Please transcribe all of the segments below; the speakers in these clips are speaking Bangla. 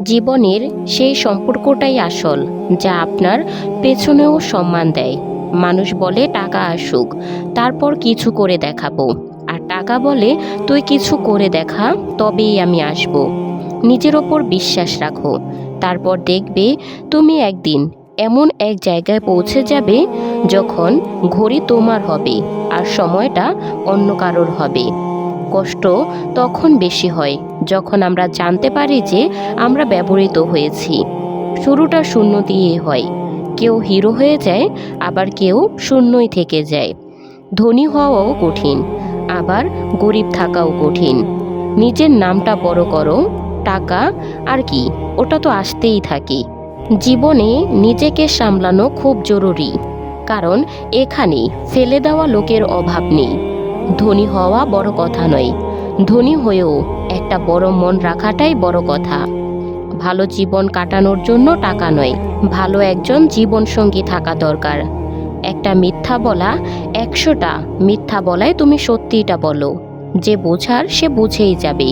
জীবনের সেই সম্পর্কটাই আসল, যা আপনার পেছনেও সম্মান দেয়। মানুষ বলে টাকা আসুক, তারপর কিছু করে দেখাবো। আর টাকা বলে তুই কিছু করে দেখা, তবেই আমি আসব। নিজের ওপর বিশ্বাস রাখো, তারপর দেখবে তুমি একদিন এমন এক জায়গায় পৌঁছে যাবে যখন ঘড়ি তোমার হবে আর সময়টা অন্য কারোর হবে। কষ্ট তখন বেশি হয় যখন আমরা জানতে পারি যে আমরা ব্যবহৃত হয়েছি। শুরুটা শূন্য দিয়ে হয়, কেউ হিরো হয়ে যায়, আবার কেউ শূন্যই থেকে যায়। ধনী হওয়াও কঠিন, আবার গরিব থাকাও কঠিন। নিজের নামটা বড় করো, টাকা আর কি, ওটা তো আসতেই থাকে। জীবনে নিজেকে সামলানো খুব জরুরি, কারণ এখানে ফেলে দেওয়া লোকের অভাব নেই। ধনী হওয়া বড় কথা নয়, ধনী হয়েও একটা বড় মন রাখাটাই বড় কথা। ভালো জীবন কাটানোর জন্য টাকা নয়, ভালো একজন জীবনসঙ্গী থাকা দরকার। একটা মিথ্যা বলা 100টা মিথ্যা বলায় তুমি সত্যিটা বলো, যে বোঝার সে বুঝেই যাবে।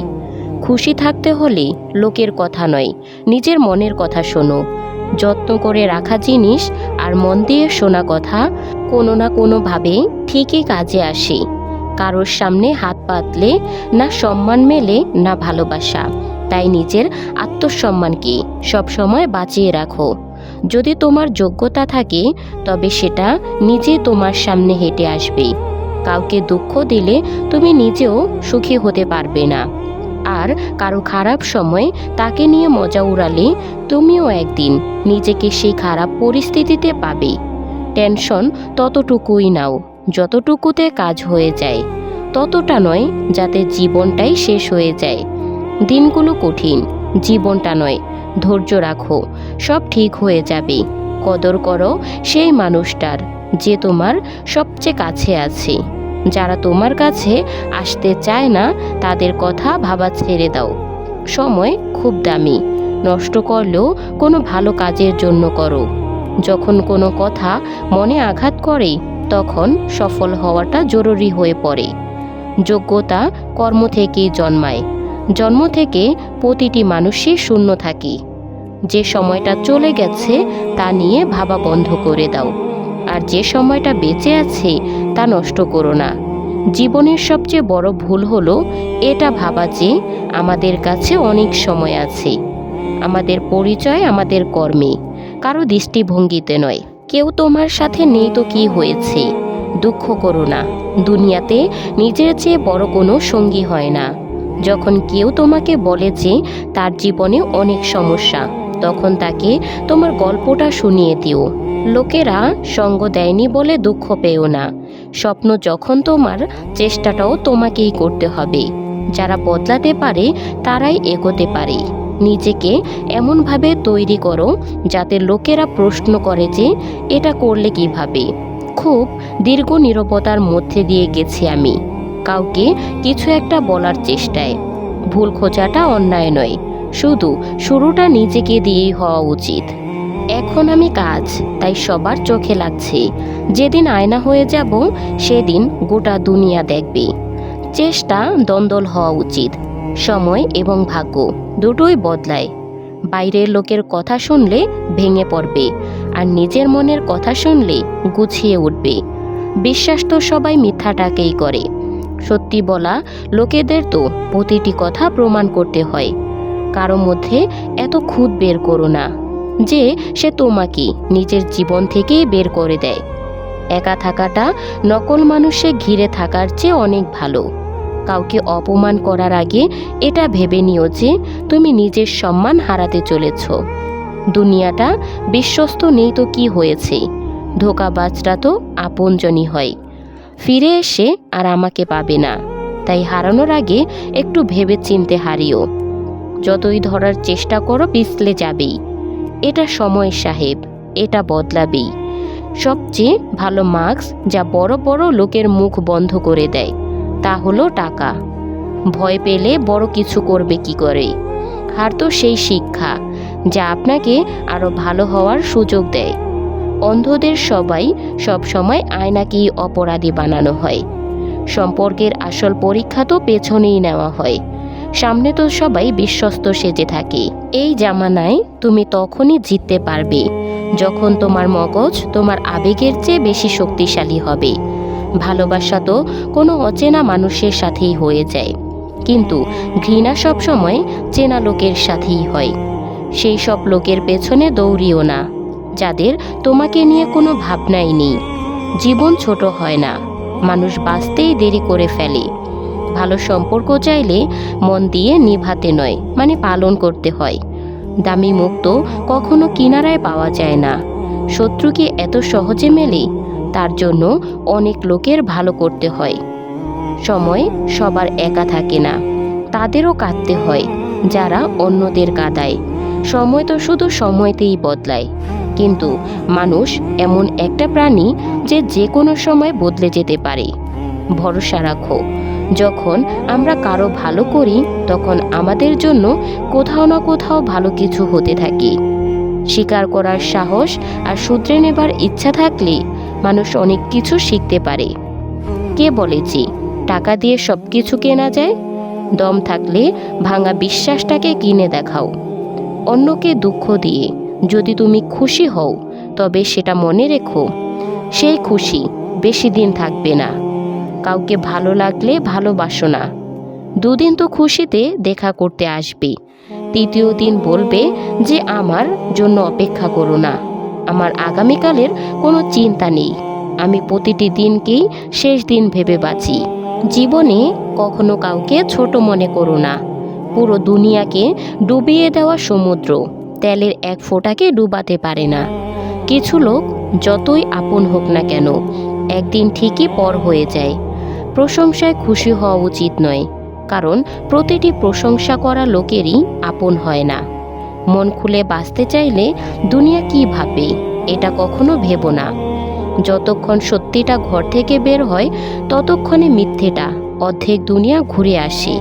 খুশি থাকতে হলে লোকের কথা নয়, নিজের মনের কথা শোনো। যত্ন করে রাখা জিনিস আর মন দিয়ে শোনা কথা কোনো না কোনোভাবে ঠিকই কাজে আসে। কারোর সামনে হাত পাতলে না সম্মান মেলে না ভালোবাসা। তাই নিজের আত্মসম্মানকে সবসময় বাঁচিয়ে রাখো। যদি তোমার যোগ্যতা থাকে, তবে সেটা নিজে তোমার সামনে হেঁটে আসবে। কাউকে দুঃখ দিলে তুমি নিজেও সুখী হতে পারবে না। আর কারো খারাপ সময় তাকে নিয়ে মজা উড়ালে তুমিও একদিন নিজেকে সেই খারাপ পরিস্থিতিতে পাবে। টেনশন ততটুকুই নাও যতটুকুতে কাজ হয়ে যায়, ততটা নয় যাতে জীবনটাই শেষ হয়ে যায়। দিনগুলো কঠিন, জীবনটা নয়। ধৈর্য রাখো, সব ঠিক হয়ে যাবে। কদর করো সেই মানুষটার যে তোমার সবচেয়ে কাছে আছে। যারা তোমার কাছে আসতে চায় না, তাদের কথা ভাবা ছেড়ে দাও। সময় খুব দামি, নষ্ট করলেও কোনো ভালো কাজের জন্য করো। যখন কোনো কথা মনে আঘাত করে, তখন সফল হওয়াটা জরুরি হয়ে পড়ে। যোগ্যতা কর্ম থেকেই জন্মায়। জন্ম থেকে প্রতিটি মানুষই শূন্য থাকে। যে সময়টা চলে গেছে তা নিয়ে ভাবা বন্ধ করে দাও, আর যে সময়টা বেঁচে আছে তা নষ্ট করো না। জীবনের সবচেয়ে বড় ভুল হলো এটা ভাবা যে আমাদের কাছে অনেক সময় আছে। আমাদের পরিচয় আমাদের কর্মে, কারো দৃষ্টিভঙ্গিতে নয়। কেউ তোমার সাথে নেই তো কি হয়েছে, দুঃখ করো না। দুনিয়াতে নিজের চেয়ে বড় কোনো সঙ্গী হয় না। যখন কেউ তোমাকে বলে যে তার জীবনে অনেক সমস্যা, তখন তাকে তোমার গল্পটা শুনিয়ে দিও। লোকেরা সঙ্গ দেয়নি বলে দুঃখ পেও না। স্বপ্ন যখন তোমার, চেষ্টাটাও তোমাকেই করতে হবে। যারা বদলাতে পারে তারাই এগোতে পারে। নিজেকে এমনভাবে তৈরি করো যাতে লোকেরা প্রশ্ন করে যে এটা করলে কিভাবে। খুব দীর্ঘ নীরবতার মধ্যে দিয়ে গেছি আমি, কাউকে কিছু একটা বলার চেষ্টায়। ভুল খোঁজাটা অন্যায় নয়, শুধু শুরুটা নিজেকে দিয়েই হওয়া উচিত। এখন আমি কাজ, তাই সবার চোখে লাগছে। যেদিন আয়না হয়ে যাব, সেদিন গোটা দুনিয়া দেখবে। চেষ্টা দ্বন্দ্ব হওয়া উচিত। সময় এবং ভাগ্য দুটোই বদলায়। বাইরের লোকের কথা শুনলে ভেঙে পড়বে, আর নিজের মনের কথা শুনলে গুছিয়ে উঠবে। বিশ্বাস তো সবাই মিথ্যাটাকেই করে। সত্যি বলা লোকেদের তো প্রতিটি কথা প্রমাণ করতে হয়। কারো মধ্যে এত খুঁত বের করো না যে সে তোমাকে নিজের জীবন থেকেই বের করে দেয়। একা থাকাটা নকল মানুষে ঘিরে থাকার চেয়ে অনেক ভালো। কাউকে অপমান করার আগে এটা ভেবে নিও যে তুমি নিজের সম্মান হারাতে চলেছ। দুনিয়াটা বিশ্বস্ত নেই তো কি হয়েছে, ধোঁকাবাজরা তো আপনজনই হয়। ফিরে এসে আর আমাকে পাবে না, তাই হারানোর আগে একটু ভেবে চিনতে হারিও। যতই ধরার চেষ্টা করো পিছলে যাবেই। এটা সময় সাহেব, এটা বদলাবেই। সবচেয়ে ভালো মাস্ক যা বড় বড় লোকের মুখ বন্ধ করে দেয়, তা হলো টাকা। ভয় পেলে বড় কিছু করবে কি করে? হার তো সেই শিক্ষা যা আপনাকে আরো ভালো হওয়ার সুযোগ দেয়। অন্ধদের সবাই সব সময় আয়নাকেই অপরাধী বানানো হয়। সম্পর্কের আসল পরীক্ষা তো পেছনেই নেওয়া হয়। সামনে তো সবাই বিশ্বস্ত সেজে থাকে। এই জামানায় তুমি তখনই জিততে পারবে যখন তোমার মগজ তোমার আবেগের চেয়ে বেশি শক্তিশালী হবে। ভালোবাসা তো কোনো অচেনা মানুষের সাথেই হয়ে যায়, কিন্তু ঘৃণা সবসময় চেনা লোকের সাথেই হয়। সেই সব লোকের পেছনে দৌড়িও না, যাদের তোমাকে নিয়ে কোনো ভাবনাই নেই। জীবন ছোট হয় না, মানুষ বাঁচতেই দেরি করে ফেলে। ভালো সম্পর্ক চাইলে মন দিয়ে নিভাতে নয়, মানে পালন করতে হয়। দামি মুক্ত কখনো কিনারায় পাওয়া যায় না। শত্রু কি এত সহজে মেলে? তার জন্য অনেক লোকের ভালো করতে হয়। সময় সবার একা থাকে না, তাদেরও কাঁদতে হয় যারা অন্যদের কাঁদায়। সময় তো শুধু সময়তেই বদলায়, কিন্তু মানুষ এমন একটা প্রাণী যে যে কোনো সময় বদলে যেতে পারে। ভরসা রাখো, যখন আমরা কারো ভালো করি তখন আমাদের জন্য কোথাও না কোথাও ভালো কিছু হতে থাকে। স্বীকার করার সাহস আর শুধরে নেবার ইচ্ছা থাকলে মানুষ অনেক কিছু শিখতে পারে। কে বলেছে টাকা দিয়ে সব কিছু কেনা যায়? দম থাকলে ভাঙা বিশ্বাসটাকে কিনে দেখাও। অন্যকে দুঃখ দিয়ে যদি তুমি খুশি হও, তবে সেটা মনে রেখো, সেই খুশি বেশি দিন থাকবে না। কাউকে ভালো লাগলে ভালোবাসো না। দুদিন তো খুশিতে দেখা করতে আসবে, তৃতীয় দিন বলবে যে আমার জন্য অপেক্ষা করো না। আমার আগামীকালের কোনো চিন্তা নেই। আমি প্রতিটি দিনকেই শেষ দিন ভেবে বাঁচি। জীবনে কখনো কাউকে ছোট মনে করো না। পুরো দুনিয়াকে ডুবিয়ে দেওয়া সমুদ্র তেলের এক ফোঁটাকে ডুবাতে পারে না। কিছু লোক যতই আপন হোক না কেন, একদিন ঠিকই পর হয়ে যায়। প্রশংসায় খুশি হওয়া উচিত নয়, কারণ প্রতিটি প্রশংসা করা লোকেরই আপন হয় না। মন খুলে বাঁচতে চাইলে দুনিয়া কি ভাবে এটা কখনো ভেবো না। যতক্ষণ সত্যিটা ঘর থেকে বের হয়, ততক্ষণে মিথ্যেটা অর্ধেক দুনিয়া ঘুরে আসে।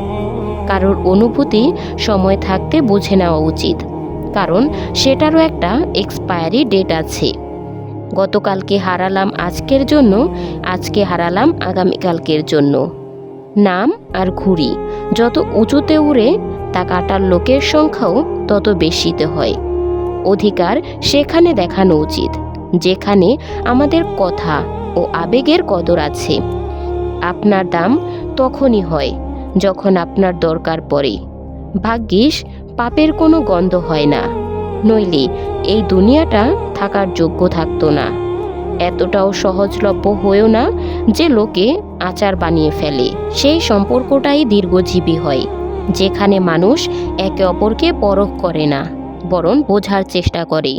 কারোর অনুভূতি সময় থাকতে বুঝে নেওয়া উচিত, কারণ সেটারও একটা এক্সপায়ারি ডেট আছে। গতকালকে হারালাম আজকের জন্য, আজকে হারালাম আগামীকালকের জন্য। নাম আর ঘুড়ি যত উঁচুতে উড়ে, তা কাটার লোকের সংখ্যাও তত বেশিতে হয়। অধিকার সেখানে দেখানো উচিত যেখানে আমাদের কথা ও আবেগের কদর আছে। আপনার দাম তখনই হয় যখন আপনার দরকার পড়ে। ভাগ্যিস পাপের কোনো গন্ধ হয় না, নইলে এই দুনিয়াটা থাকার যোগ্য থাকতো না। এতটাও সহজলভ্য হয়েও না যে লোকে আচার বানিয়ে ফেলে। সেই সম্পর্কটাই দীর্ঘজীবী হয় যেখানে মানুষ একে অপরকে পরখ করে না, বরং বোঝার চেষ্টা করে।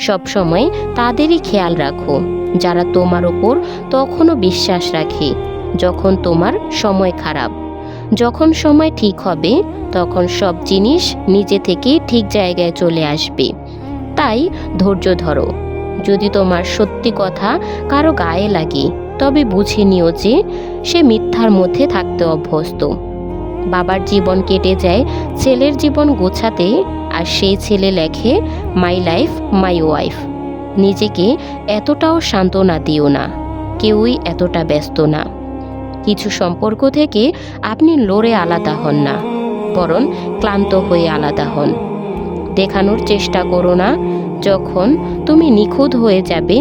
সবসময় তাদেরই খেয়াল রাখো যারা তোমার ওপর তখনও বিশ্বাস রাখে যখন তোমার সময় খারাপ। যখন সময় ঠিক হবে, তখন সব জিনিস নিজে থেকেই ঠিক জায়গায় চলে আসবে। তাই ধৈর্য ধরো। যদি তোমার সত্যি কথা কারো গায়ে লাগে, তবে বুঝে নিও যে সে মিথ্যার মধ্যে থাকতে অভ্যস্ত। বাবার জীবন কেটে যায় ছেলের জীবন গোছাতে, আর সেই ছেলে লেখে মাই লাইফ মাই ওয়াইফ। নিজেকে এতটাও সান্ত্বনা দিও না, কেউই এতটা ব্যস্ত না। কিছু সম্পর্ক থেকে আপনি লড়ে আলাদা হন না, বরং ক্লান্ত হয়ে আলাদা হন। দেখানোর চেষ্টা করো না যখন তুমি নিখুঁত হয়ে যাবে,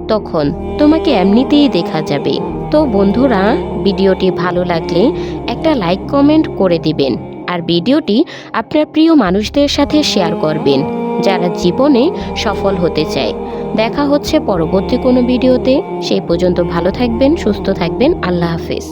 তখন তোমাকে এমনিতেই দেখা যাবে। তো বন্ধুরা, ভিডিওটি ভালো লাগলে একটা লাইক কমেন্ট করে দিবেন, আর ভিডিওটি আপনার প্রিয় মানুষদের সাথে শেয়ার করবেন যারা জীবনে সফল হতে চায়। দেখা হচ্ছে পরবর্তী কোনো ভিডিওতে। সেই পর্যন্ত ভালো থাকবেন, সুস্থ থাকবেন। আল্লাহ হাফেজ।